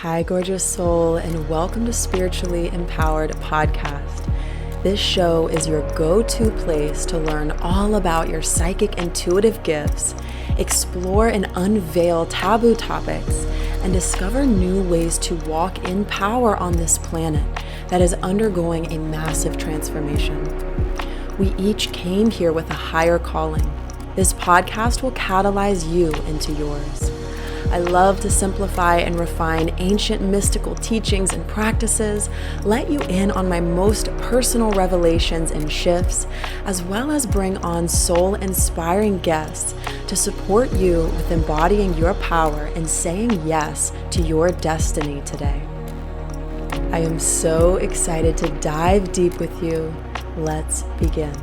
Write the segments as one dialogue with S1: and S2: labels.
S1: Hi, gorgeous soul, and welcome to Spiritually Empowered Podcast. This show is your go-to place to learn all about your psychic intuitive gifts, explore and unveil taboo topics, and discover new ways to walk in power on this planet that is undergoing a massive transformation. We each came here with a higher calling. This podcast will catalyze you into yours. I love to simplify and refine ancient mystical teachings and practices, let you in on my most personal revelations and shifts, as well as bring on soul-inspiring guests to support you with embodying your power and saying yes to your destiny today. I am so excited to dive deep with you. Let's begin.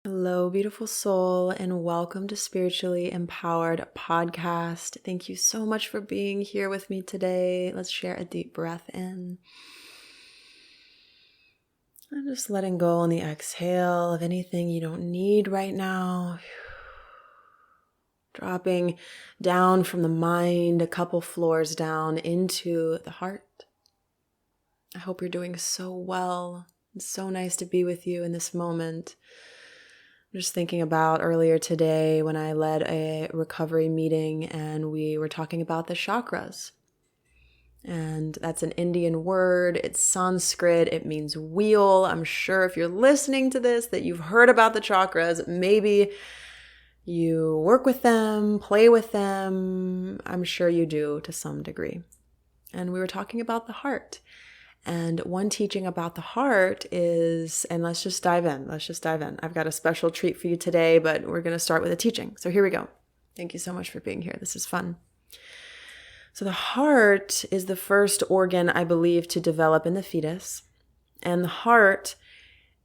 S1: Hello, beautiful soul, and welcome to Spiritually Empowered Podcast. Thank you so much for being here with me today. Let's share a deep breath in. I'm just letting go on the exhale of anything you don't need right now. Dropping down from the mind a couple floors down into the heart. I hope you're doing so well. It's so nice to be with you in this moment. Just thinking about earlier today when I led a recovery meeting and we were talking about the chakras. And that's an Indian word. It's Sanskrit. It means wheel. I'm sure if you're listening to this that you've heard about the chakras. Maybe you work with them, play with them. I'm sure you do to some degree. And we were talking about the heart. And one teaching about the heart is, and let's just dive in. I've got a special treat for you today, but we're going to start with a teaching. So here we go. Thank you so much for being here. This is fun. So the heart is the first organ, I believe, to develop in the fetus. And the heart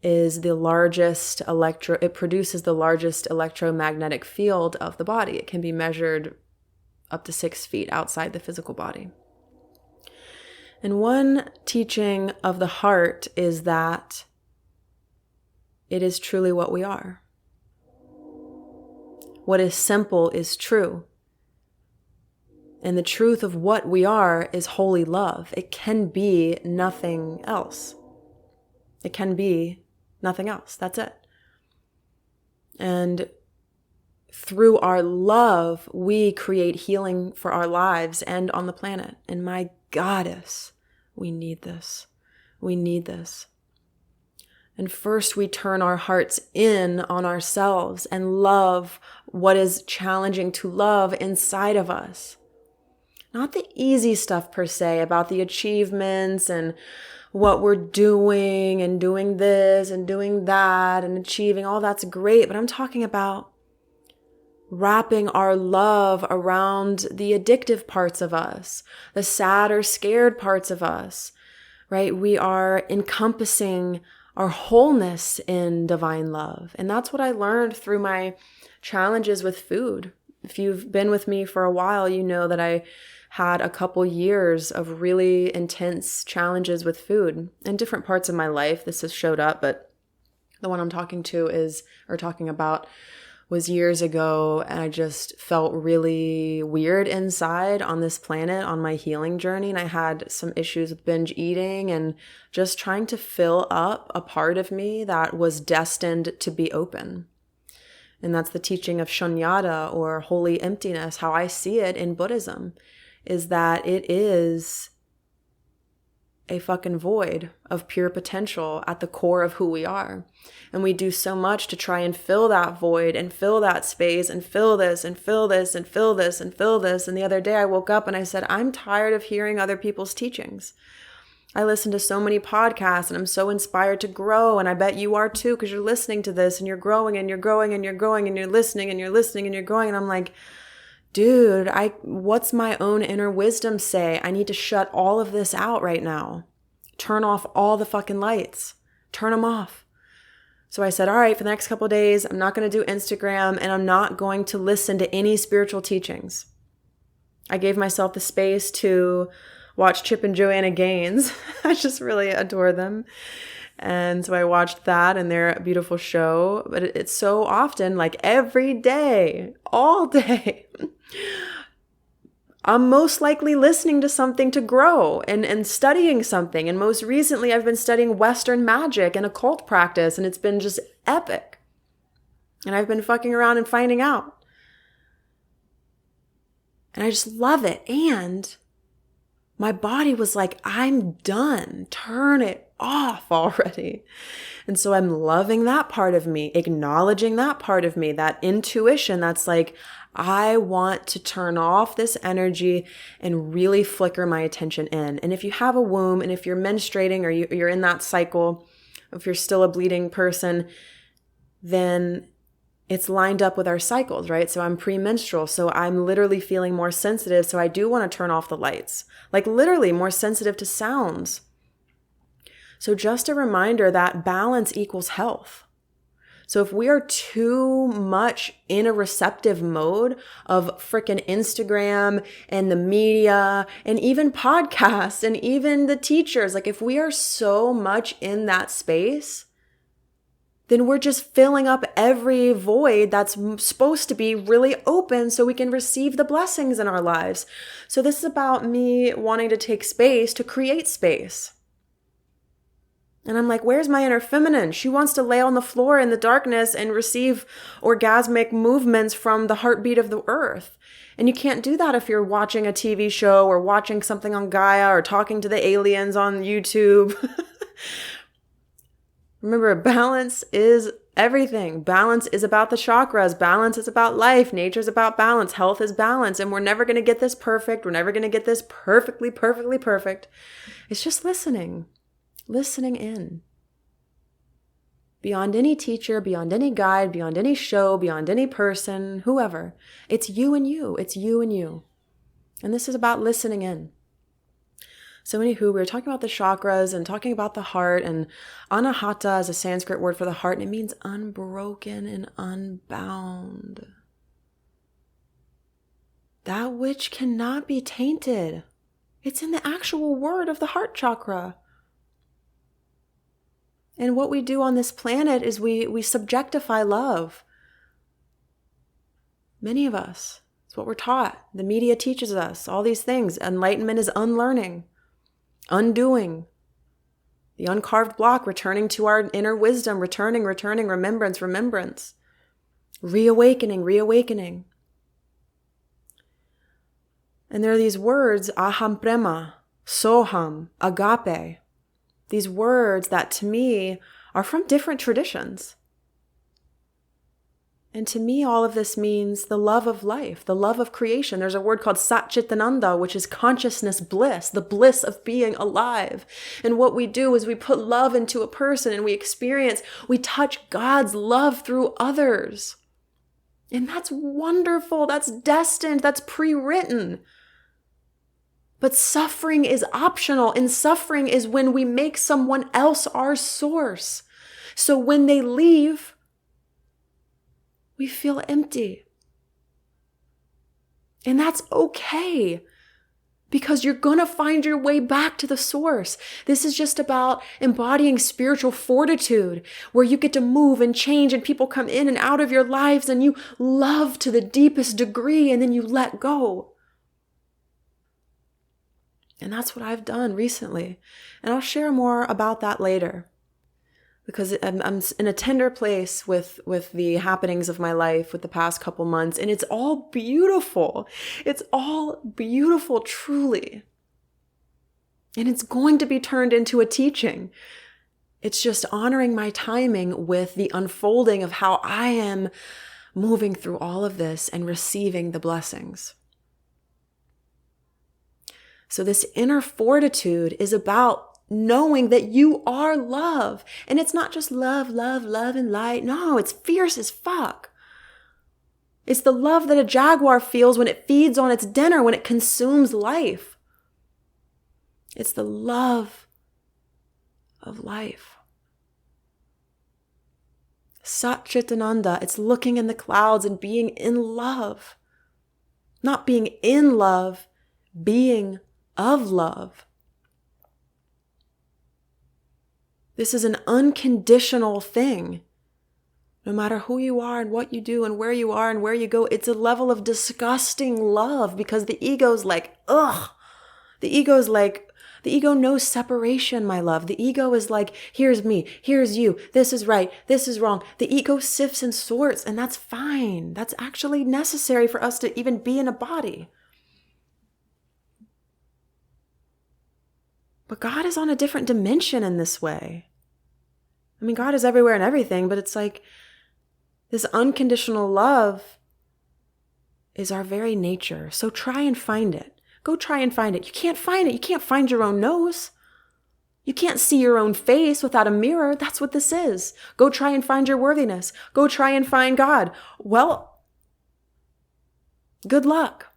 S1: is the largest it produces the largest electromagnetic field of the body. It can be measured up to 6 feet outside the physical body. And one teaching of the heart is that it is truly what we are. What is simple is true. And the truth of what we are is holy love. It can be nothing else. It can be nothing else. That's it. And through our love, we create healing for our lives and on the planet. And my goddess, we need this. We need this. And first we turn our hearts in on ourselves and love what is challenging to love inside of us. Not the easy stuff per se about the achievements and what we're doing and doing this and doing that and achieving. All that's great, but I'm talking about wrapping our love around the addictive parts of us, the sad or scared parts of us, right? We are encompassing our wholeness in divine love. And that's what I learned through my challenges with food. If you've been with me for a while, you know that I had a couple years of really intense challenges with food. In different parts of my life, this has showed up, but the one I'm talking about was years ago, and I just felt really weird inside on this planet on my healing journey. And I had some issues with binge eating and just trying to fill up a part of me that was destined to be open. And that's the teaching of shunyata, or holy emptiness. How I see it in Buddhism is that it is a fucking void of pure potential at the core of who we are. And we do so much to try and fill that void and fill that space and fill this and fill this and fill this and fill this. And the other day I woke up and I said, I'm tired of hearing other people's teachings. I listen to so many podcasts and I'm so inspired to grow. And I bet you are too, because you're listening to this and you're growing and you're growing and you're growing and you're listening and you're listening and you're growing. And I'm like, dude, what's my own inner wisdom say? I need to shut all of this out right now. Turn off all the fucking lights. Turn them off. So I said, all right, for the next couple of days, I'm not going to do Instagram and I'm not going to listen to any spiritual teachings. I gave myself the space to watch Chip and Joanna Gaines. I just really adore them. And so I watched that and their beautiful show. But it's so often, like every day, all day, I'm most likely listening to something to grow and studying something. And most recently, I've been studying Western magic and occult practice, and it's been just epic. And I've been fucking around and finding out. And I just love it. And my body was like, I'm done. Turn it off already. And so I'm loving that part of me, acknowledging that part of me, that intuition that's like, I want to turn off this energy and really flicker my attention in. And if you have a womb and if you're menstruating or you're in that cycle, if you're still a bleeding person, then it's lined up with our cycles, right? So I'm premenstrual, so I'm literally feeling more sensitive. So I do want to turn off the lights, like literally more sensitive to sounds. So just a reminder that balance equals health. So if we are too much in a receptive mode of frickin' Instagram and the media and even podcasts and even the teachers, like if we are so much in that space, then we're just filling up every void that's supposed to be really open so we can receive the blessings in our lives. So this is about me wanting to take space to create space. And I'm like, where's my inner feminine? She wants to lay on the floor in the darkness and receive orgasmic movements from the heartbeat of the earth. And you can't do that if you're watching a TV show or watching something on Gaia or talking to the aliens on YouTube. Remember, balance is everything. Balance is about the chakras. Balance is about life. Nature's about balance. Health is balance. And we're never going to get this perfect. We're never going to get this perfectly perfect. It's just listening in. Beyond any teacher, beyond any guide, beyond any show, beyond any person, whoever. It's you and you. It's you and you. And this is about listening in. So anywho, we were talking about the chakras and talking about the heart, and anahata is a Sanskrit word for the heart, and it means unbroken and unbound. That which cannot be tainted. It's in the actual word of the heart chakra. And what we do on this planet is we subjectify love. Many of us. It's what we're taught. The media teaches us all these things. Enlightenment is unlearning, undoing. The uncarved block, returning to our inner wisdom, returning, remembrance. Reawakening. And there are these words, aham prema, soham, agape. These words that to me are from different traditions. And to me, all of this means the love of life, the love of creation. There's a word called Satchitananda, which is consciousness bliss, the bliss of being alive. And what we do is we put love into a person and we touch God's love through others. And that's wonderful. That's destined. That's pre-written. But suffering is optional, and suffering is when we make someone else our source. So when they leave, we feel empty. And that's okay, because you're going to find your way back to the source. This is just about embodying spiritual fortitude, where you get to move and change, and people come in and out of your lives, and you love to the deepest degree, and then you let go. And that's what I've done recently. And I'll share more about that later, because I'm in a tender place with the happenings of my life with the past couple months. And it's all beautiful. It's all beautiful, truly. And it's going to be turned into a teaching. It's just honoring my timing with the unfolding of how I am moving through all of this and receiving the blessings. So this inner fortitude is about knowing that you are love. And it's not just love, and light. No, it's fierce as fuck. It's the love that a jaguar feels when it feeds on its dinner, when it consumes life. It's the love of life. Satchitananda, it's looking in the clouds and being in love. Not being in love, being of love. This is an unconditional thing. No matter who you are and what you do and where you are and where you go, it's a level of disgusting love because the ego's like, ugh. The ego knows separation, my love. The ego is like, here's me, here's you, this is right, this is wrong. The ego sifts and sorts, and that's fine. That's actually necessary for us to even be in a body. But God is on a different dimension in this way. I mean, God is everywhere and everything, but it's like this unconditional love is our very nature. So try and find it. Go try and find it. You can't find it. You can't find your own nose. You can't see your own face without a mirror. That's what this is. Go try and find your worthiness. Go try and find God. Well, good luck.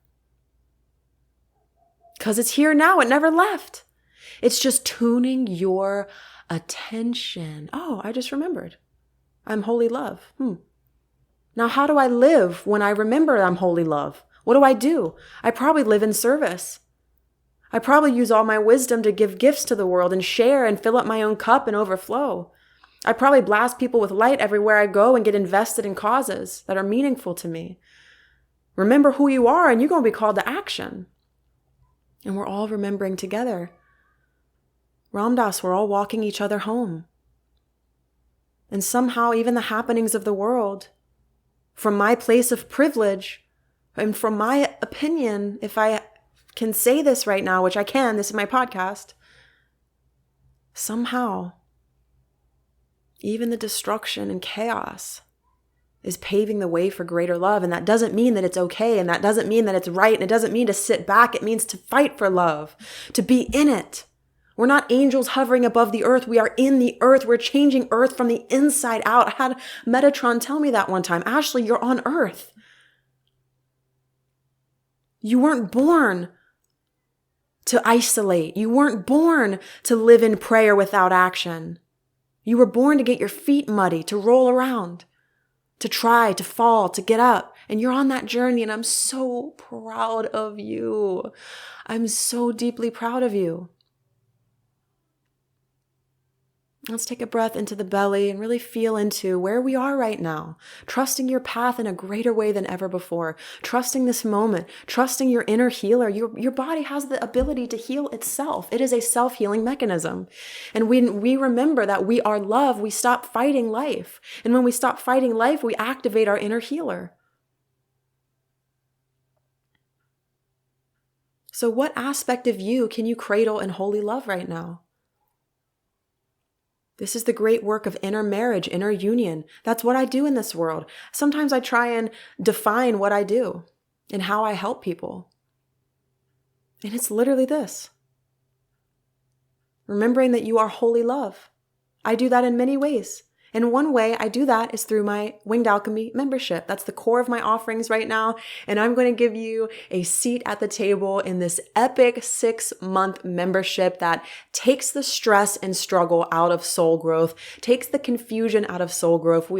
S1: Because it's here now. It never left. It's just tuning your attention. Oh, I just remembered. I'm holy love. Now, how do I live when I remember I'm holy love? What do? I probably live in service. I probably use all my wisdom to give gifts to the world and share and fill up my own cup and overflow. I probably blast people with light everywhere I go and get invested in causes that are meaningful to me. Remember who you are and you're going to be called to action. And we're all remembering together. Ram Dass, we're all walking each other home. And somehow even the happenings of the world, from my place of privilege, and from my opinion, if I can say this right now, which I can, this is my podcast, somehow, even the destruction and chaos is paving the way for greater love. And that doesn't mean that it's okay. And that doesn't mean that it's right. And it doesn't mean to sit back. It means to fight for love, to be in it. We're not angels hovering above the earth. We are in the earth. We're changing earth from the inside out. I had Metatron tell me that one time. Ashley, you're on earth. You weren't born to isolate. You weren't born to live in prayer without action. You were born to get your feet muddy, to roll around, to try, to fall, to get up. And you're on that journey, and I'm so proud of you. I'm so deeply proud of you. Let's take a breath into the belly and really feel into where we are right now, trusting your path in a greater way than ever before, trusting this moment, trusting your inner healer. Your body has the ability to heal itself. It is a self-healing mechanism. And when we remember that we are love, we stop fighting life. And when we stop fighting life, we activate our inner healer. So what aspect of you can you cradle in holy love right now? This is the great work of inner marriage, inner union. That's what I do in this world. Sometimes I try and define what I do and how I help people. And it's literally this. Remembering that you are holy love. I do that in many ways. And one way I do that is through my Winged Alchemy membership. That's the core of my offerings right now. And I'm going to give you a seat at the table in this epic 6-month membership that takes the stress and struggle out of soul growth, takes the confusion out of soul growth.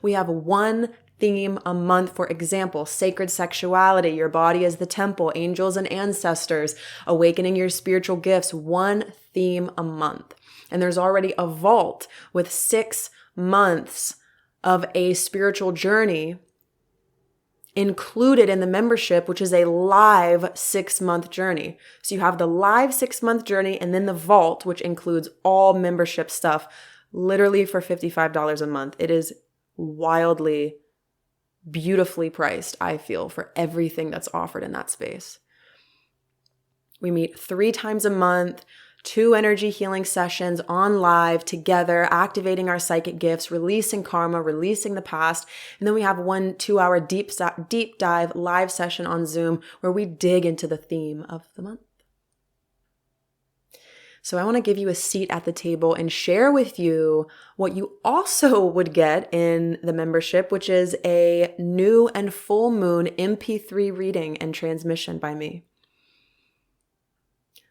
S1: We have one theme a month. For example, sacred sexuality, your body is the temple, angels and ancestors, awakening your spiritual gifts, one theme a month. And there's already a vault with 6 months of a spiritual journey included in the membership, which is a live 6-month journey. So you have the live 6-month journey and then the vault, which includes all membership stuff, literally for $55 a month. It is wildly, beautifully priced, I feel, for everything that's offered in that space. We meet 3 times a month, 2 energy healing sessions on live together, activating our psychic gifts, releasing karma, releasing the past. And then we have 1 2-hour deep dive live session on Zoom where we dig into the theme of the month. So I want to give you a seat at the table and share with you what you also would get in the membership, which is a new and full moon MP3 reading and transmission by me.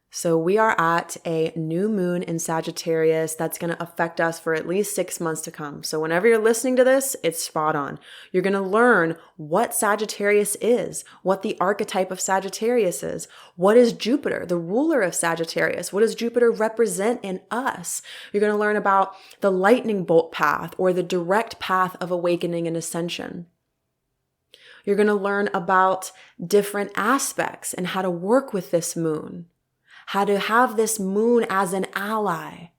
S1: So we are at a new moon in Sagittarius that's going to affect us for at least 6 months to come. So whenever you're listening to this, it's spot on. You're going to learn what Sagittarius is, what the archetype of Sagittarius is, what is Jupiter, the ruler of Sagittarius, what does Jupiter represent in us? You're going to learn about the lightning bolt path or the direct path of awakening and ascension. You're going to learn about different aspects and how to work with this moon. How to have this moon as an ally.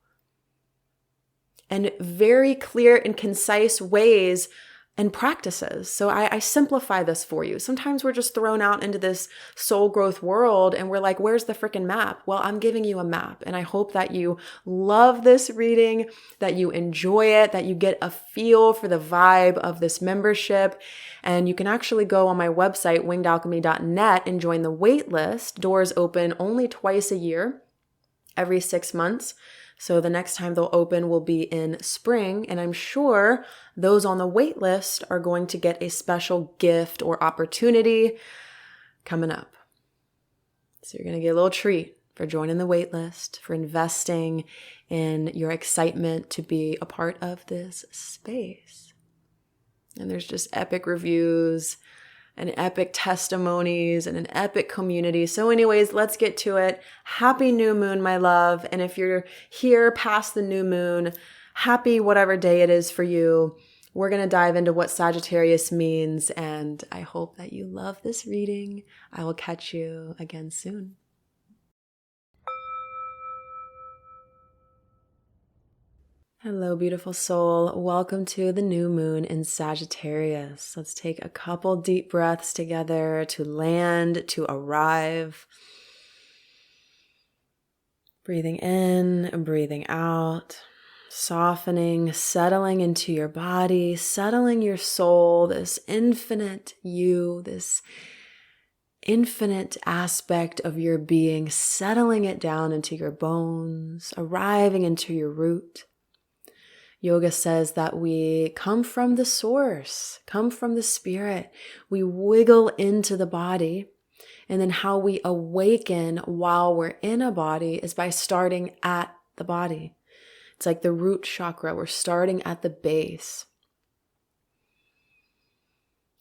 S1: And very clear and concise ways and practices. So I simplify this for you. Sometimes we're just thrown out into this soul growth world and we're like, where's the freaking map? Well, I'm giving you a map. And I hope that you love this reading, that you enjoy it, that you get a feel for the vibe of this membership. And you can actually go on my website, wingedalchemy.net, and join the wait list. Doors open only twice a year, every 6 months. So the next time they'll open will be in spring, and I'm sure those on the wait list are going to get a special gift or opportunity coming up. So you're going to get a little treat for joining the wait list, for investing in your excitement to be a part of this space. And there's just epic reviews and epic testimonies and an epic community. So anyways, let's get to it. Happy new moon, my love. And if you're here past the new moon, happy whatever day it is for you. We're going to dive into what Sagittarius means. And I hope that you love this reading. I will catch you again soon. Hello, beautiful soul. Welcome to the new moon in Sagittarius. Let's take a couple deep breaths together to land, to arrive. Breathing in and breathing out, softening, settling into your body, settling your soul, this infinite you, this infinite aspect of your being, settling it down into your bones, arriving into your root. Yoga says that we come from the source, come from the spirit. We wiggle into the body. And then how we awaken while we're in a body is by starting at the body. It's like the root chakra. We're starting at the base.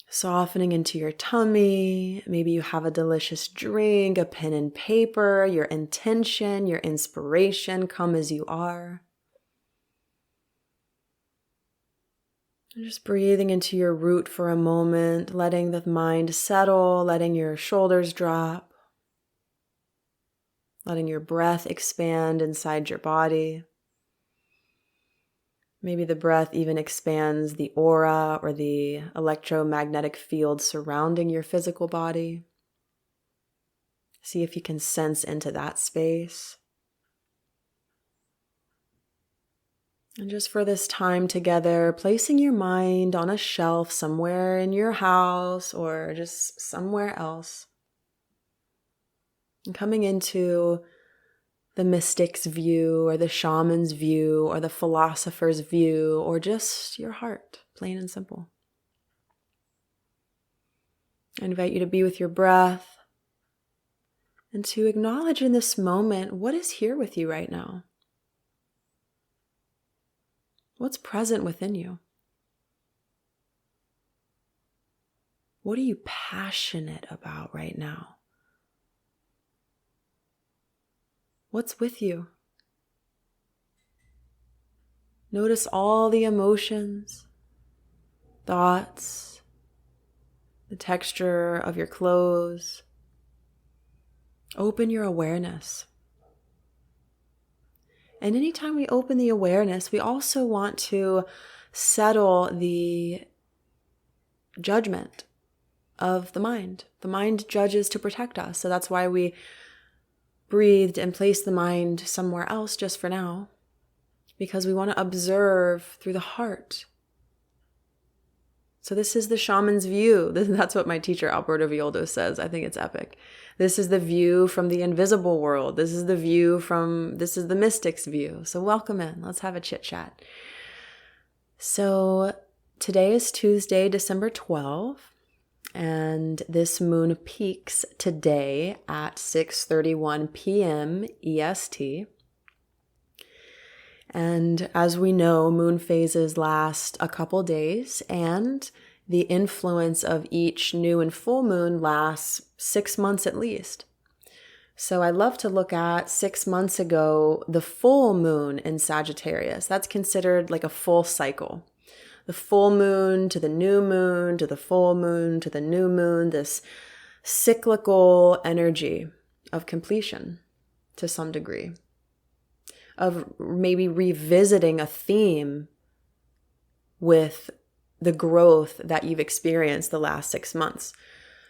S1: Softening into your tummy. Maybe you have a delicious drink, a pen and paper, your intention, your inspiration, come as you are. Just breathing into your root for a moment, letting the mind settle, letting your shoulders drop, letting your breath expand inside your body. Maybe the breath even expands the aura or the electromagnetic field surrounding your physical body. See if you can sense into that space. And just for this time together, placing your mind on a shelf somewhere in your house or just somewhere else. And coming into the mystic's view or the shaman's view or the philosopher's view or just your heart, plain and simple. I invite you to be with your breath and to acknowledge in this moment what is here with you right now. What's present within you? What are you passionate about right now? What's with you? Notice all the emotions, thoughts, the texture of your clothes. Open your awareness. And anytime we open the awareness, we also want to settle the judgment of the mind. The mind judges to protect us. So that's why we breathed and placed the mind somewhere else just for now. Because we want to observe through the heart. So this is the shaman's view. That's what my teacher Alberto Villoldo says. I think it's epic. This is the view from the invisible world. This is the mystic's view. So welcome in. Let's have a chit chat. So today is Tuesday, December 12th. And this moon peaks today at 6:31 p.m. EST. And as we know, moon phases last a couple days, and the influence of each new and full moon lasts 6 months at least. So I love to look at 6 months ago, the full moon in Sagittarius. That's considered like a full cycle. The full moon to the new moon to the full moon to the new moon, this cyclical energy of completion to some degree, of maybe revisiting a theme with the growth that you've experienced the last 6 months.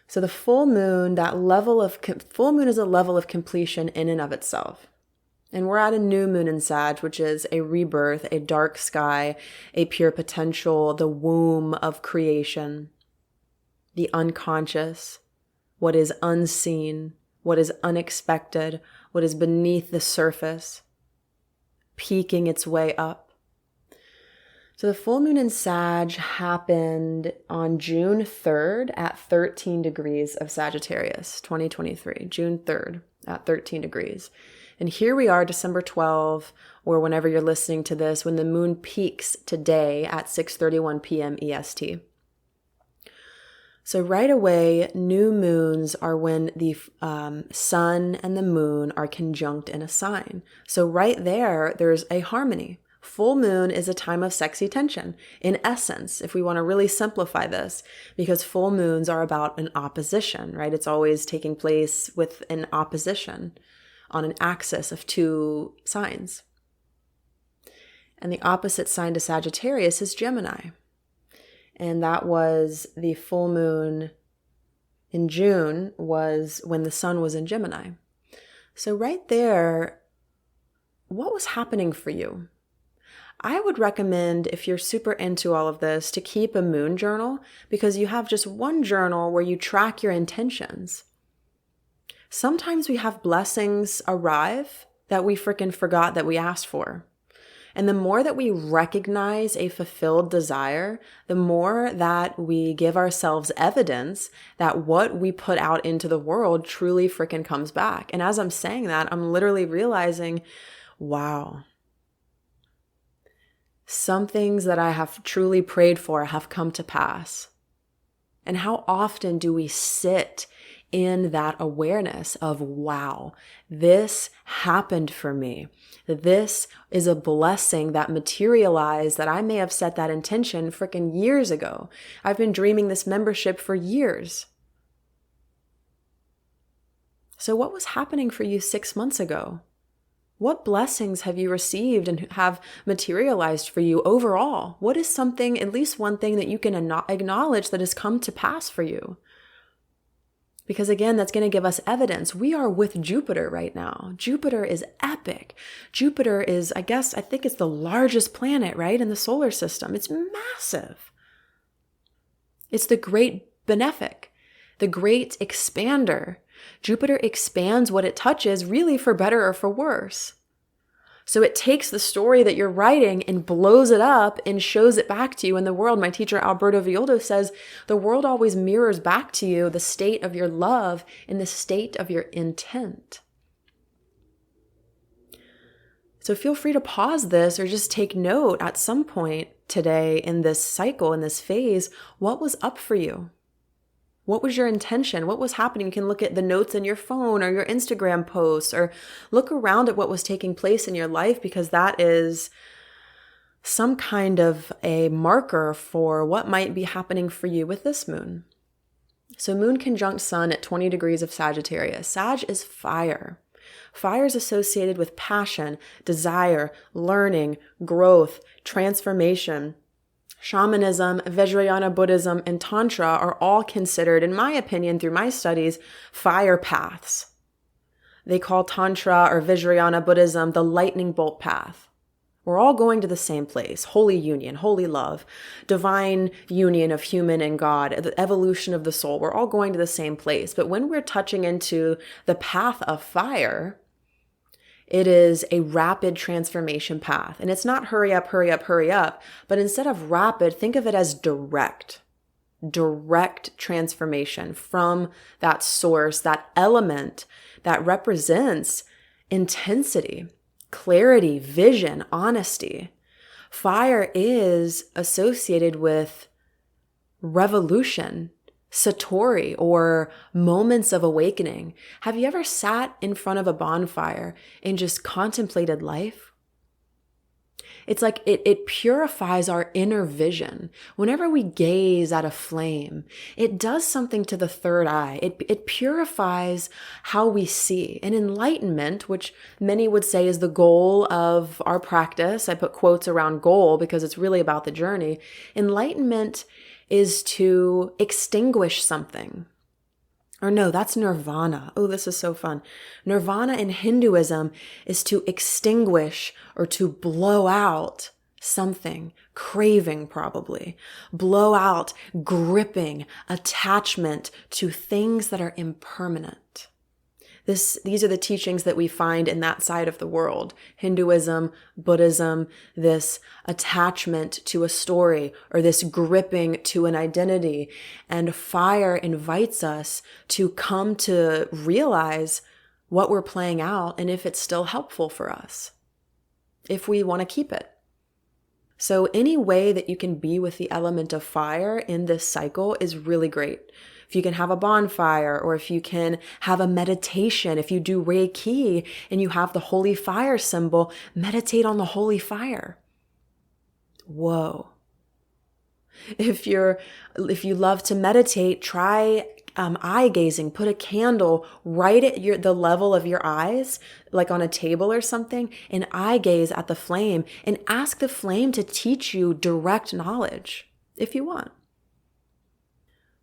S1: So the full moon, full moon is a level of completion in and of itself. And we're at a new moon in Sag, which is a rebirth, a dark sky, a pure potential, the womb of creation, the unconscious, what is unseen, what is unexpected, what is beneath the surface, peeking its way up. So the full moon in Sag happened on June 3rd at 13 degrees of Sagittarius, 2023, June 3rd at 13 degrees. And here we are, December 12, or whenever you're listening to this, when the moon peaks today at 6:31 p.m. EST. So right away, new moons are when the sun and the moon are conjunct in a sign. So right there's a harmony. Full moon is a time of sexy tension, in essence, if we want to really simplify this, because full moons are about an opposition, right? It's always taking place with an opposition on an axis of two signs. And the opposite sign to Sagittarius is Gemini. And that was the full moon in June, was when the sun was in Gemini. So right there, what was happening for you? I would recommend, if you're super into all of this, to keep a moon journal, because you have just one journal where you track your intentions. Sometimes we have blessings arrive that we freaking forgot that we asked for. And the more that we recognize a fulfilled desire, the more that we give ourselves evidence that what we put out into the world truly freaking comes back. And as I'm saying that, I'm literally realizing, wow, some things that I have truly prayed for have come to pass. And how often do we sit in that awareness of, wow, this happened for me. This is a blessing that materialized, that I may have set that intention freaking years ago. I've been dreaming this membership for years. So what was happening for you 6 months ago? What blessings have you received and have materialized for you overall? What is something, at least one thing that you can acknowledge that has come to pass for you? Because again, that's going to give us evidence. We are with Jupiter right now. Jupiter is epic. Jupiter is, I think it's the largest planet, right, in the solar system. It's massive. It's the great benefic, the great expander. Jupiter expands what it touches, really for better or for worse. So it takes the story that you're writing and blows it up and shows it back to you in the world. My teacher, Alberto Villoldo, says the world always mirrors back to you the state of your love and the state of your intent. So feel free to pause this or just take note at some point today in this cycle, in this phase, what was up for you? What was your intention? What was happening? You can look at the notes in your phone or your Instagram posts, or look around at what was taking place in your life, because that is some kind of a marker for what might be happening for you with this moon. So moon conjunct sun at 20 degrees of Sagittarius. Sag is fire. Fire is associated with passion, desire, learning, growth, transformation. Shamanism, Vajrayana Buddhism, and Tantra are all considered, in my opinion, through my studies, fire paths. They call Tantra or Vajrayana Buddhism the lightning bolt path. We're all going to the same place: holy union, holy love, divine union of human and God, the evolution of the soul. We're all going to the same place. But when we're touching into the path of fire, it is a rapid transformation path. And it's not hurry up, hurry up, hurry up. But instead of rapid, think of it as direct. direct transformation from that source, that element that represents intensity, clarity, vision, honesty. Fire is associated with revolution, satori, or moments of awakening. Have you ever sat in front of a bonfire and just contemplated life? It's like it purifies our inner vision. Whenever we gaze at a flame, it does something to the third eye. It purifies how we see. And enlightenment, which many would say is the goal of our practice, I put quotes around goal because it's really about the journey. Enlightenment is to extinguish something. Or no, that's nirvana. Oh, this is so fun. Nirvana in Hinduism is to extinguish or to blow out something, craving probably. Blow out, gripping, attachment to things that are impermanent. These are the teachings that we find in that side of the world. Hinduism, Buddhism, this attachment to a story or this gripping to an identity. And fire invites us to come to realize what we're playing out and if it's still helpful for us, if we want to keep it. So any way that you can be with the element of fire in this cycle is really great. If you can have a bonfire, or if you can have a meditation, if you do Reiki and you have the holy fire symbol, meditate on the holy fire. Whoa. If you love to meditate, try eye gazing. Put a candle right at the level of your eyes, like on a table or something, and eye gaze at the flame and ask the flame to teach you direct knowledge if you want.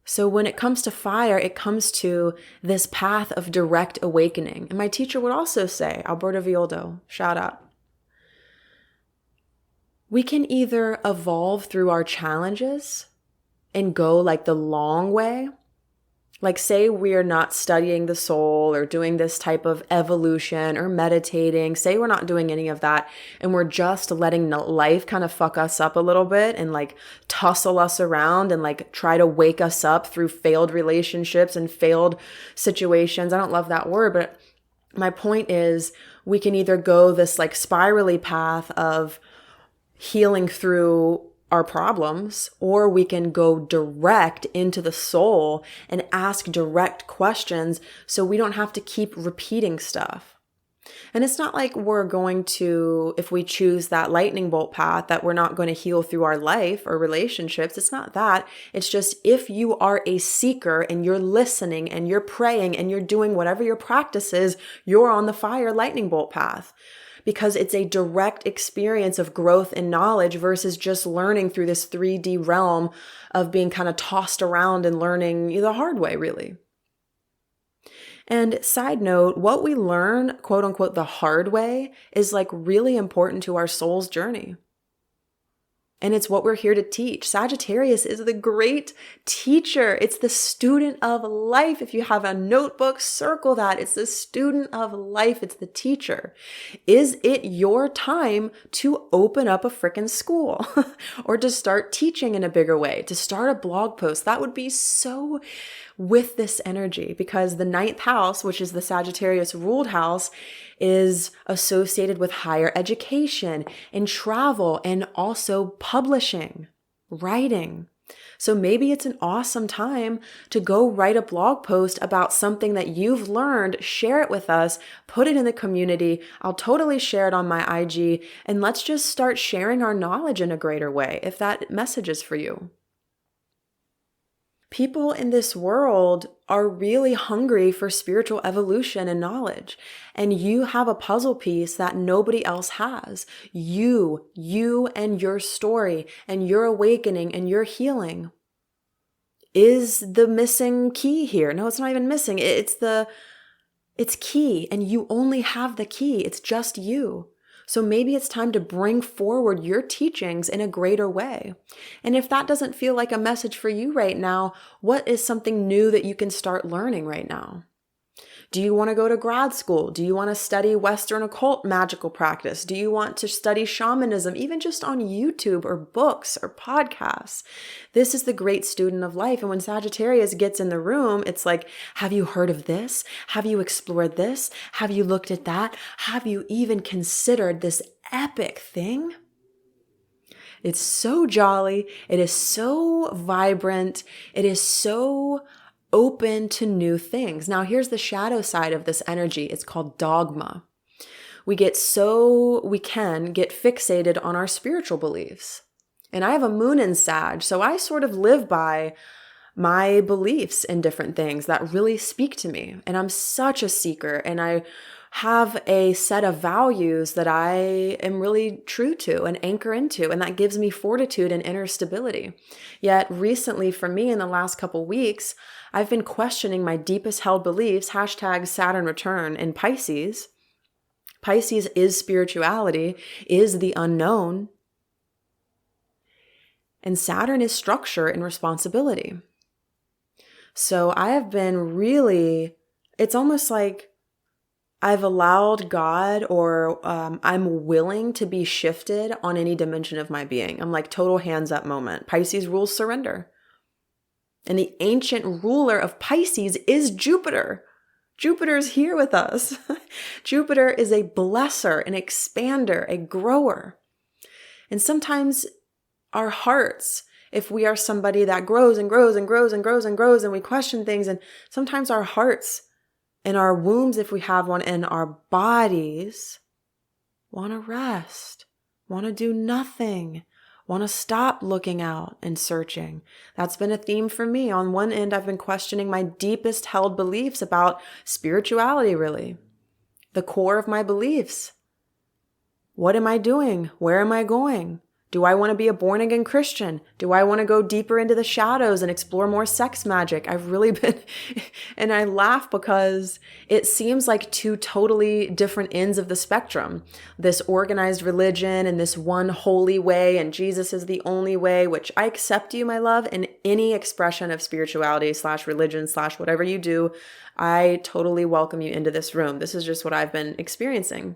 S1: So when it comes to fire, it comes to this path of direct awakening. And my teacher would also say, Alberto Violdo, shout out. We can either evolve through our challenges and go like the long way. Like say we're not studying the soul or doing this type of evolution or meditating. Say we're not doing any of that and we're just letting life kind of fuck us up a little bit and like tussle us around and like try to wake us up through failed relationships and failed situations. I don't love that word, but my point is we can either go this like spirally path of healing through our problems, or we can go direct into the soul and ask direct questions so we don't have to keep repeating stuff. And it's not like we're going to, if we choose that lightning bolt path, that we're not going to heal through our life or relationships. It's not that. It's just if you are a seeker and you're listening and you're praying and you're doing whatever your practice is, you're on the fire lightning bolt path. Because it's a direct experience of growth and knowledge versus just learning through this 3D realm of being kind of tossed around and learning the hard way, really. And side note, what we learn, quote unquote, the hard way is like really important to our soul's journey. And it's what we're here to teach. Sagittarius is the great teacher. It's the student of life. If you have a notebook, circle that. It's the student of life. It's the teacher. Is it your time to open up a frickin' school or to start teaching in a bigger way, to start a blog post? That would be so with this energy because the 9th house, which is the Sagittarius ruled house, is associated with higher education and travel and also publishing, writing. So maybe it's an awesome time to go write a blog post about something that you've learned, share it with us, put it in the community. I'll totally share it on my IG, and let's just start sharing our knowledge in a greater way if that message is for you. People in this world are really hungry for spiritual evolution and knowledge. And you have a puzzle piece that nobody else has. You and your story and your awakening and your healing is the missing key here. No, it's not even missing. It's key, and you only have the key. It's just you. So maybe it's time to bring forward your teachings in a greater way. And if that doesn't feel like a message for you right now, what is something new that you can start learning right now? Do you want to go to grad school? Do you want to study Western occult magical practice? Do you want to study shamanism, even just on YouTube or books or podcasts? This is the great student of life. And when Sagittarius gets in the room, it's like, have you heard of this? Have you explored this? Have you looked at that? Have you even considered this epic thing? It's so jolly. It is so vibrant. It is so open to new things. Now, here's the shadow side of this energy. It's called dogma. We can get fixated on our spiritual beliefs. And I have a moon in Sag, so I sort of live by my beliefs in different things that really speak to me. And I'm such a seeker, and I have a set of values that I am really true to and anchor into, and that gives me fortitude and inner stability. Yet recently for me in the last couple weeks, I've been questioning my deepest held beliefs, hashtag Saturn return in Pisces. Pisces is spirituality, is the unknown. And Saturn is structure and responsibility. So I have been it's almost like I've allowed God, or I'm willing to be shifted on any dimension of my being. I'm like total hands up moment. Pisces rules surrender. And the ancient ruler of Pisces is Jupiter. Jupiter's here with us. Jupiter is a blesser, an expander, a grower. And sometimes our hearts, if we are somebody that grows and grows and grows and grows and grows and we question things, and sometimes our hearts and our wombs, if we have one, and our bodies want to rest, want to do nothing, want to stop looking out and searching. That's been a theme for me. On one end, I've been questioning my deepest held beliefs about spirituality, really. The core of my beliefs. What am I doing? Where am I going? Do I want to be a born-again Christian? Do I want to go deeper into the shadows and explore more sex magic? I've really been, and I laugh because it seems like two totally different ends of the spectrum. This organized religion and this one holy way, and Jesus is the only way, which I accept you, my love, in any expression of spirituality / religion / whatever you do. I totally welcome you into this room. This is just what I've been experiencing.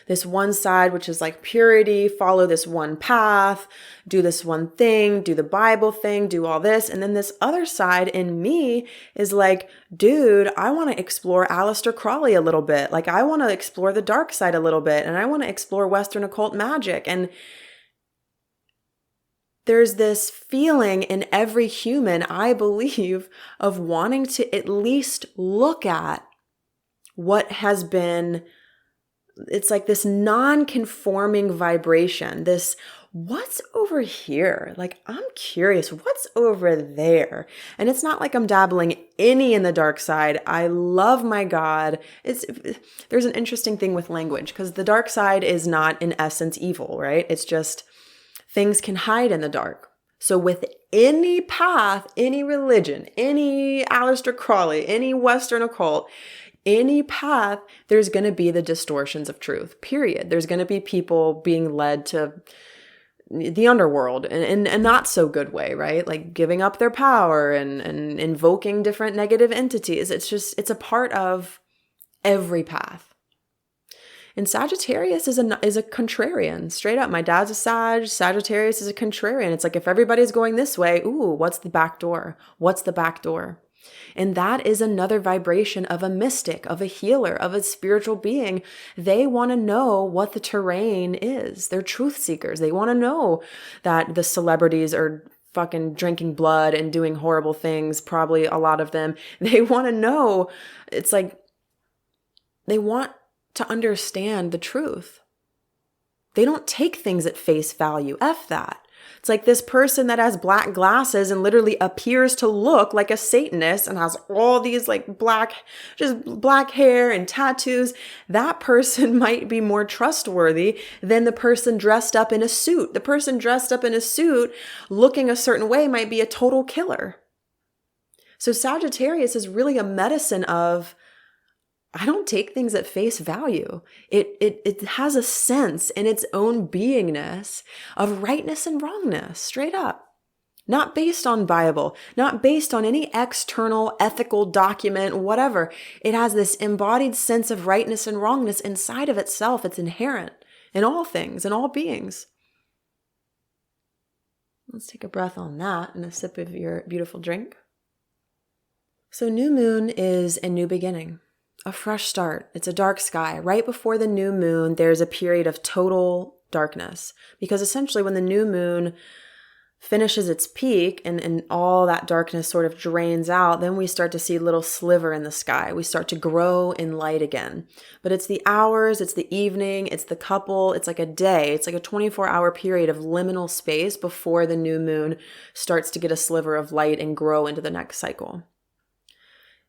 S1: This one side, which is like purity, follow this one path, do this one thing, do the Bible thing, do all this. And then this other side in me is like, dude, I want to explore Aleister Crowley a little bit. Like, I want to explore the dark side a little bit, and I want to explore Western occult magic. And there's this feeling in every human, I believe, of wanting to at least look at what has been. It's like this non-conforming vibration, this what's over here? Like, I'm curious, what's over there? And it's not like I'm dabbling any in the dark side. I love my God. There's an interesting thing with language, because the dark side is not in essence evil, right? It's just things can hide in the dark. So with any path, any religion, any Aleister Crowley, any Western occult, any path, there's going to be the distortions of truth, period. There's going to be people being led to the underworld in a not so good way, right? Like giving up their power and invoking different negative entities. It's a part of every path. And Sagittarius is a contrarian, straight up. My dad's a Sagittarius is a contrarian. It's like, if everybody's going this way, ooh, what's the back door? What's the back door? And that is another vibration of a mystic, of a healer, of a spiritual being. They want to know what the terrain is. They're truth seekers. They want to know that the celebrities are fucking drinking blood and doing horrible things, probably a lot of them. They want to know. It's like they want to understand the truth. They don't take things at face value. F that. It's like this person that has black glasses and literally appears to look like a Satanist and has all these like black hair and tattoos. That person might be more trustworthy than the person dressed up in a suit. The person dressed up in a suit looking a certain way might be a total killer. So Sagittarius is really a medicine of, I don't take things at face value. It has a sense in its own beingness of rightness and wrongness, straight up. Not based on Bible, not based on any external ethical document, whatever. It has this embodied sense of rightness and wrongness inside of itself. It's inherent in all things, in all beings. Let's take a breath on that and a sip of your beautiful drink. So new moon is a new beginning, a fresh start. It's a dark sky. Right before the new moon, there's a period of total darkness, because essentially when the new moon finishes its peak and all that darkness sort of drains out, then we start to see a little sliver in the sky. We start to grow in light again. But it's the hours, it's the evening, it's the couple, it's like a day. It's like a 24-hour period of liminal space before the new moon starts to get a sliver of light and grow into the next cycle.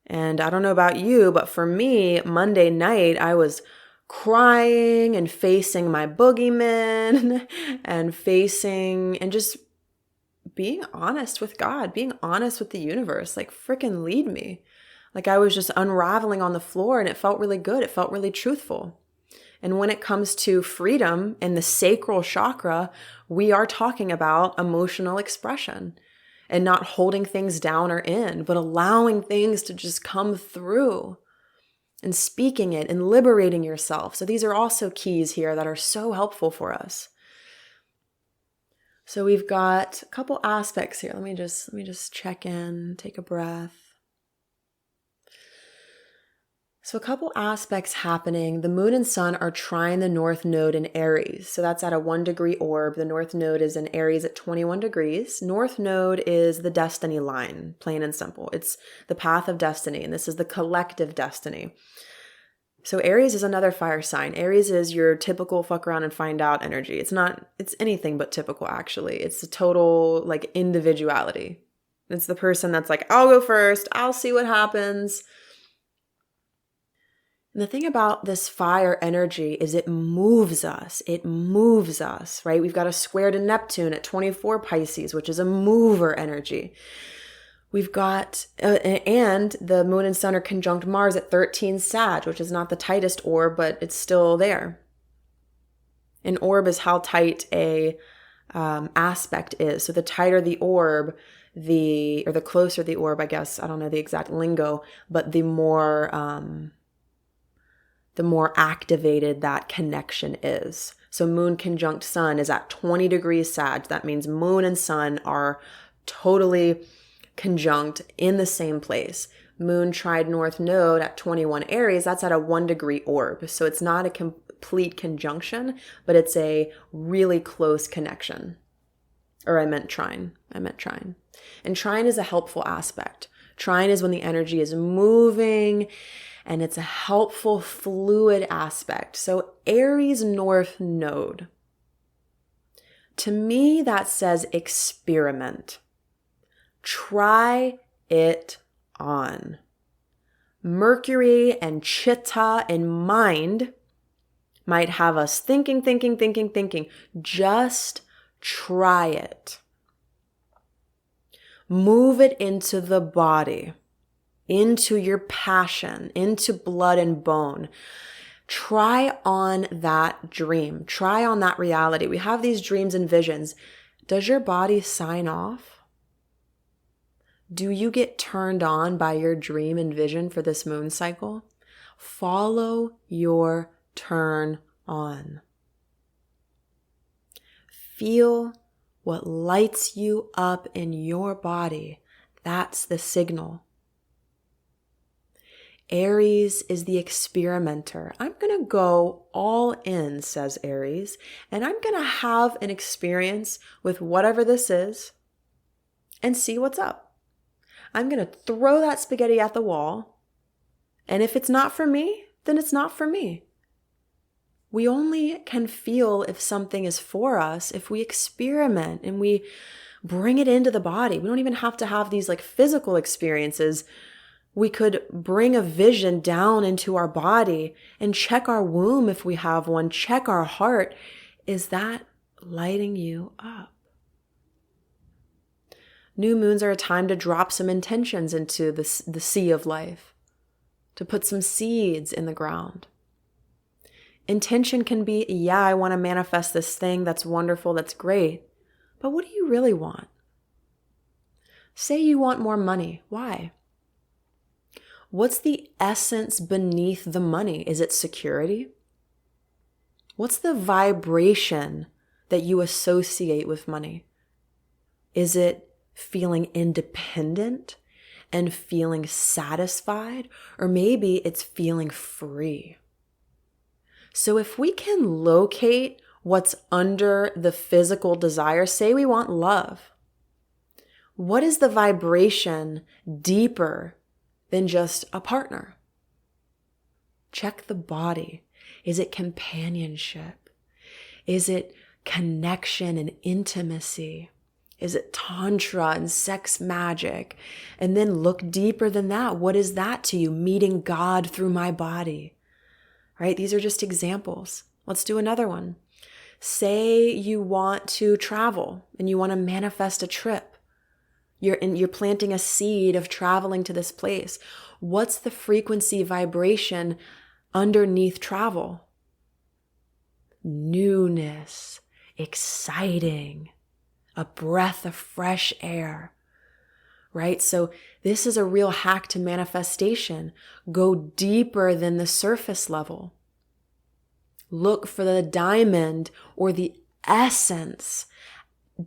S1: And I don't know about you, but for me, Monday night, I was crying and facing my boogeyman and just being honest with God, being honest with the universe, like freaking lead me. Like I was just unraveling on the floor and it felt really good. It felt really truthful. And when it comes to freedom and the sacral chakra, we are talking about emotional expression and not holding things down or in, but allowing things to just come through and speaking it and liberating yourself. So these are also keys here that are so helpful for us. So we've got a couple aspects here. Let me just check in, take a breath. So a couple aspects happening. The moon and sun are trine the north node in Aries. So that's at a 1-degree orb. The north node is in Aries at 21 degrees. North node is the destiny line, plain and simple. It's the path of destiny, and this is the collective destiny. So Aries is another fire sign. Aries is your typical fuck around and find out energy. It's anything but typical, actually. It's a total like individuality. It's the person that's like, I'll go first. I'll see what happens. And the thing about this fire energy is it moves us. It moves us, right? We've got a square to Neptune at 24 Pisces, which is a mover energy. We've got, and the moon and sun are conjunct Mars at 13 Sag, which is not the tightest orb, but it's still there. An orb is how tight a aspect is. So the tighter the orb, or the closer the orb, I guess, I don't know the exact lingo, but the more activated that connection is. So moon conjunct sun is at 20 degrees Sag. That means moon and sun are totally conjunct in the same place. Moon trine north node at 21 Aries, that's at a 1-degree orb. So it's not a complete conjunction, but it's a really close connection. Or I meant trine. And trine is a helpful aspect. Trine is when the energy is moving and it's a helpful fluid aspect. So Aries north node. To me, that says experiment. Try it on. Mercury and Chitta and mind might have us thinking. Just try it. Move it into the body, into your passion, into blood and bone. Try on that dream. Try on that reality. We have these dreams and visions. Does your body sign off? Do you get turned on by your dream and vision for this moon cycle? Follow your turn on. Feel what lights you up in your body. That's the signal. Aries is the experimenter. I'm going to go all in, says Aries, and I'm going to have an experience with whatever this is and see what's up. I'm going to throw that spaghetti at the wall, and if it's not for me, then it's not for me. We only can feel if something is for us if we experiment and we bring it into the body. We don't even have to have these like physical experiences. We could bring a vision down into our body and check our womb if we have one, check our heart. Is that lighting you up? New moons are a time to drop some intentions into the sea of life, to put some seeds in the ground. Intention can be, yeah, I want to manifest this thing. That's wonderful. That's great. But what do you really want? Say you want more money. Why? What's the essence beneath the money? Is it security? What's the vibration that you associate with money? Is it feeling independent and feeling satisfied? Or maybe it's feeling free. So if we can locate what's under the physical desire, say we want love. What is the vibration deeper than just a partner? Check the body. Is it companionship? Is it connection and intimacy? Is it tantra and sex magic? And then look deeper than that. What is that to you? Meeting God through my body, right? These are just examples. Let's do another one. Say you want to travel and you want to manifest a trip. You're planting a seed of traveling to this place. What's the frequency vibration underneath travel? Newness, exciting, a breath of fresh air, right? So this is a real hack to manifestation. Go deeper than the surface level. Look for the diamond or the essence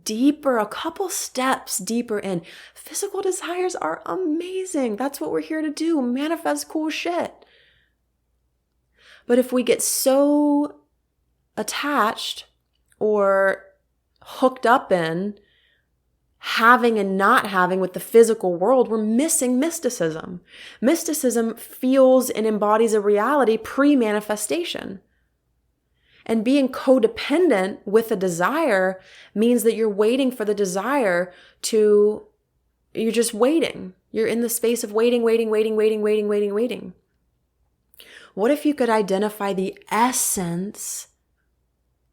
S1: deeper, a couple steps deeper in. Physical desires are amazing. That's what we're here to do. Manifest cool shit. But if we get so attached or hooked up in having and not having with the physical world, we're missing mysticism. Mysticism feels and embodies a reality pre-manifestation. And being codependent with a desire means that you're waiting for the desire you're just waiting. You're in the space of waiting. What if you could identify the essence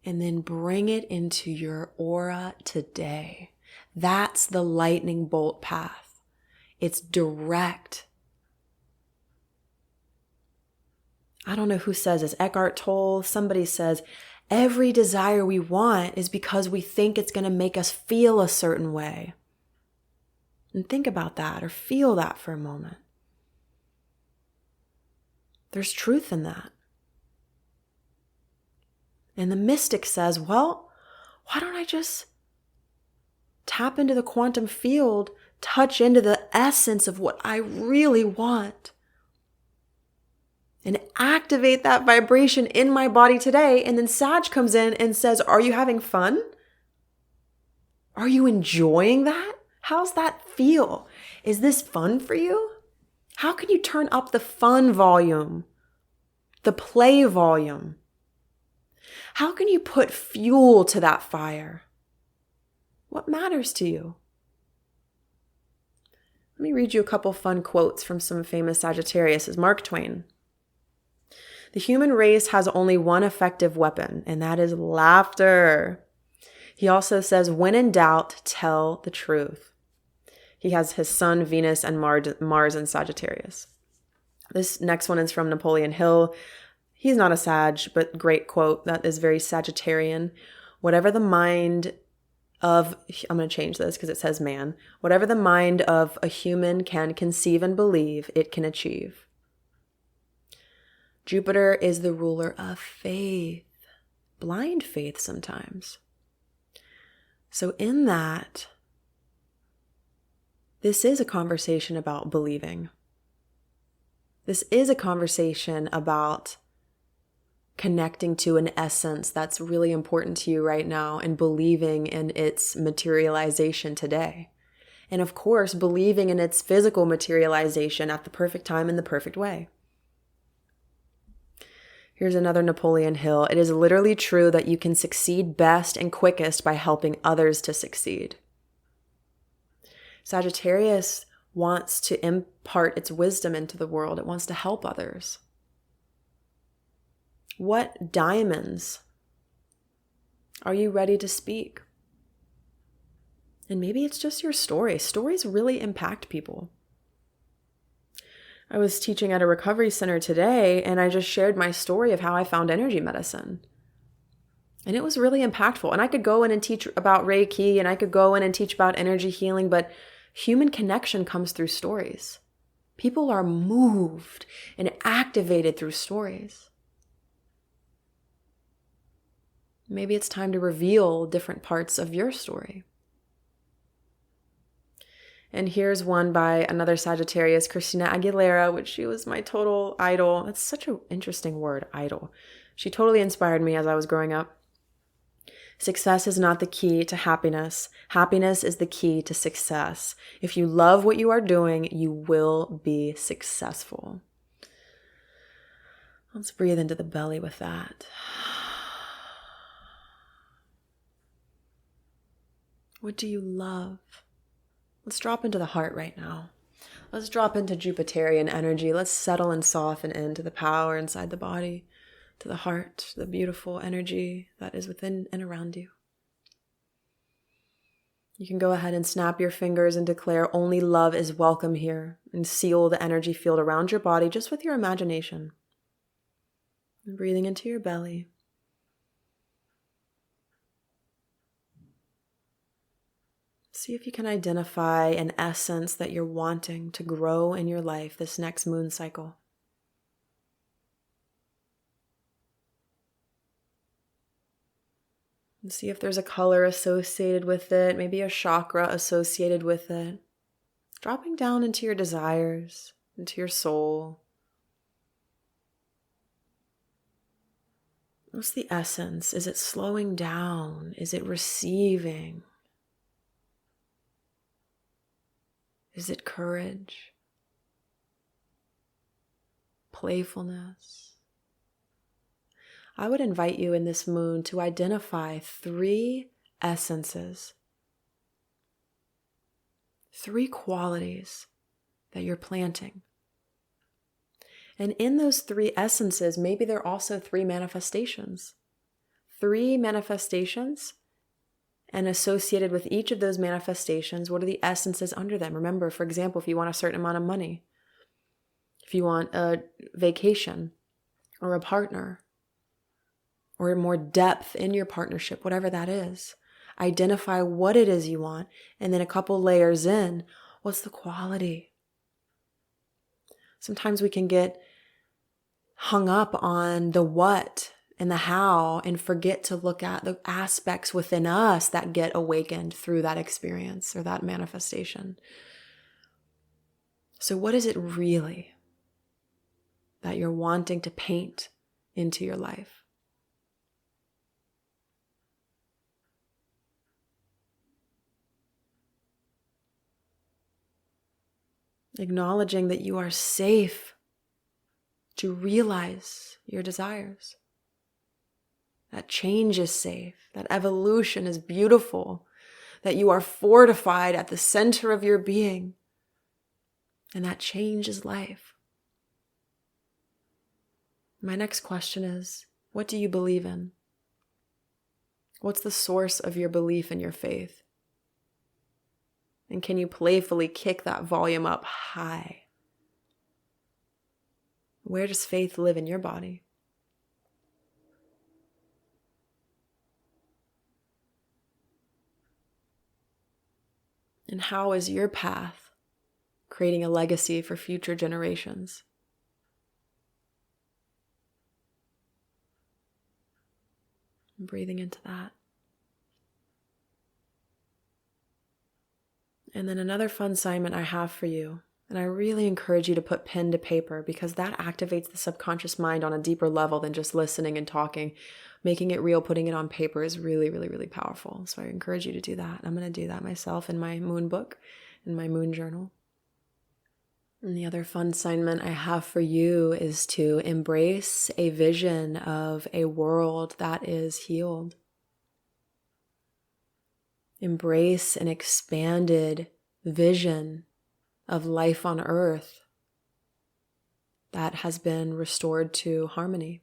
S1: and then bring it into your aura today? That's the lightning bolt path. It's direct. I don't know who says this, Eckhart Tolle, somebody says, every desire we want is because we think it's going to make us feel a certain way. And think about that or feel that for a moment. There's truth in that. And the mystic says, well, why don't I just tap into the quantum field, touch into the essence of what I really want, and activate that vibration in my body today? And then Sag comes in and says, are you having fun? Are you enjoying that? How's that feel? Is this fun for you? How can you turn up the fun volume, the play volume? How can you put fuel to that fire? What matters to you? Let me read you a couple fun quotes from some famous Sagittarius. Mark Twain. The human race has only one effective weapon, and that is laughter. He also says, when in doubt, tell the truth. He has his sun, Venus, and Mars in Sagittarius. This next one is from Napoleon Hill. He's not a Sag, but great quote that is very Sagittarian. Whatever the mind of, I'm going to change this because it says man. Whatever the mind of a human can conceive and believe, it can achieve. Jupiter is the ruler of faith, blind faith sometimes. So in that, this is a conversation about believing. This is a conversation about connecting to an essence that's really important to you right now and believing in its materialization today. And of course, believing in its physical materialization at the perfect time in the perfect way. Here's another Napoleon Hill. It is literally true that you can succeed best and quickest by helping others to succeed. Sagittarius wants to impart its wisdom into the world. It wants to help others. What diamonds are you ready to speak? And maybe it's just your story. Stories really impact people. I was teaching at a recovery center today, and I just shared my story of how I found energy medicine. And it was really impactful. And I could go in and teach about Reiki, and I could go in and teach about energy healing, but Human connection comes through stories. People are moved and activated through stories. Maybe it's time to reveal different parts of your story. And here's one by another Sagittarius, Christina Aguilera, which she was my total idol. That's such an interesting word, idol. She totally inspired me as I was growing up. Success is not the key to happiness. Happiness is the key to success. If you love what you are doing, you will be successful. Let's breathe into the belly with that. What do you love? Let's drop into the heart right now. Let's drop into Jupiterian energy. Let's settle and soften into the power inside the body, to the heart, the beautiful energy that is within and around you. You can go ahead and snap your fingers and declare only love is welcome here, and seal the energy field around your body just with your imagination. And breathing into your belly. See if you can identify an essence that you're wanting to grow in your life this next moon cycle. And see if there's a color associated with it, maybe a chakra associated with it. Dropping down into your desires, into your soul. What's the essence? Is it slowing down? Is it receiving? Is it courage? Playfulness? I would invite you in this moon to identify 3 essences, 3 qualities that you're planting. And in those 3 essences, maybe there are also 3 manifestations. 3 manifestations. And associated with each of those manifestations, what are the essences under them? Remember, for example, if you want a certain amount of money, if you want a vacation or a partner or more depth in your partnership, whatever that is, identify what it is you want. And then a couple layers in, what's the quality? Sometimes we can get hung up on the what and the how and forget to look at the aspects within us that get awakened through that experience or that manifestation. So what is it really that you're wanting to paint into your life? Acknowledging that you are safe to realize your desires. That change is safe, that evolution is beautiful, that you are fortified at the center of your being, and that change is life. My next question is, what do you believe in? What's the source of your belief in your faith? And can you playfully kick that volume up high? Where does faith live in your body? And how is your path creating a legacy for future generations? I'm breathing into that. And then another fun assignment I have for you, and I really encourage you to put pen to paper because that activates the subconscious mind on a deeper level than just listening and talking. Making it real, putting it on paper is really, really, really powerful. So I encourage you to do that. I'm going to do that myself in my moon book, in my moon journal. And the other fun assignment I have for you is to embrace a vision of a world that is healed. Embrace an expanded vision of life on earth that has been restored to harmony.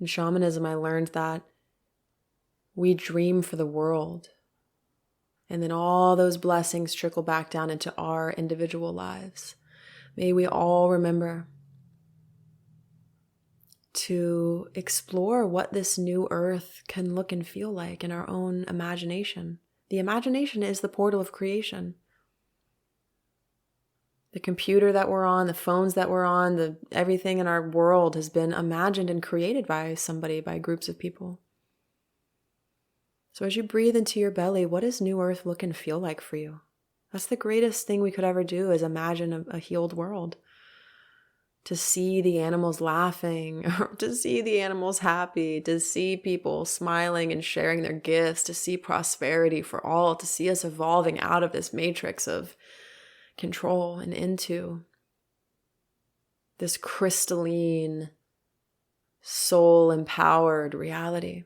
S1: In shamanism, I learned that we dream for the world, and then all those blessings trickle back down into our individual lives. May we all remember to explore what this new earth can look and feel like in our own imagination. The imagination is the portal of creation. The computer that we're on, the phones that we're on, everything in our world has been imagined and created by somebody, by groups of people. So as you breathe into your belly, what does New Earth look and feel like for you? That's the greatest thing we could ever do, is imagine a healed world. To see the animals laughing, or to see the animals happy, to see people smiling and sharing their gifts, to see prosperity for all, to see us evolving out of this matrix of control and into this crystalline, soul-empowered reality.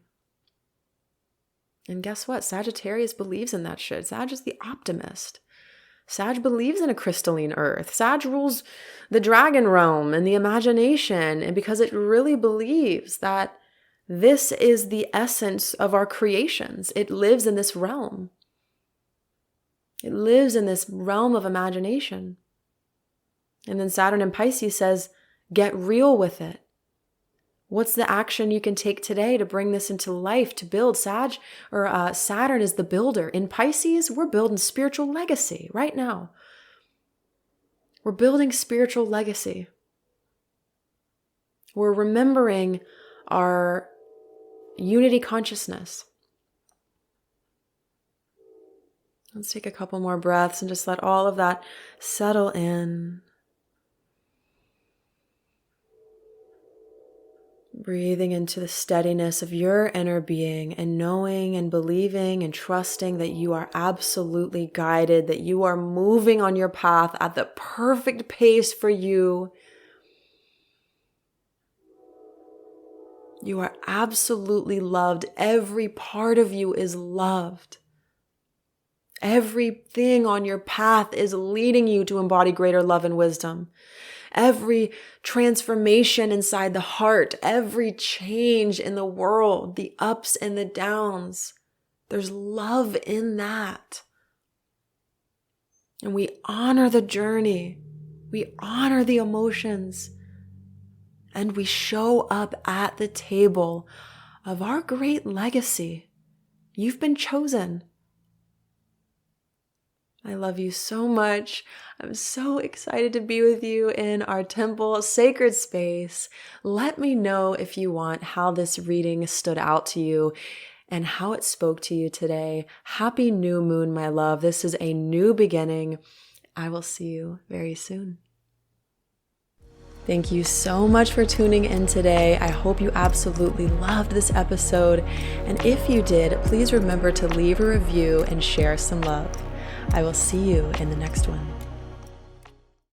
S1: And guess what? Sagittarius believes in that shit. Sag is the optimist. Sag believes in a crystalline earth. Sag rules the dragon realm and the imagination, and because it really believes that this is the essence of our creations. It lives in this realm. It lives in this realm of imagination. And then Saturn in Pisces says, get real with it. What's the action you can take today to bring this into life, to build? Saturn is the builder. In Pisces, we're building spiritual legacy right now. We're building spiritual legacy. We're remembering our unity consciousness. Let's take a couple more breaths and just let all of that settle in. Breathing into the steadiness of your inner being and knowing and believing and trusting that you are absolutely guided, that you are moving on your path at the perfect pace for you. You are absolutely loved. Every part of you is loved. Everything on your path is leading you to embody greater love and wisdom. Every transformation inside the heart, every change in the world, the ups and the downs, there's love in that. And we honor the journey. We honor the emotions. And we show up at the table of our great legacy. You've been chosen. I love you so much. I'm so excited to be with you in our temple sacred space. Let me know if you want how this reading stood out to you and how it spoke to you today. Happy new moon, my love. This is a new beginning. I will see you very soon. Thank you so much for tuning in today. I hope you absolutely loved this episode. And if you did, please remember to leave a review and share some love. I will see you in the next one.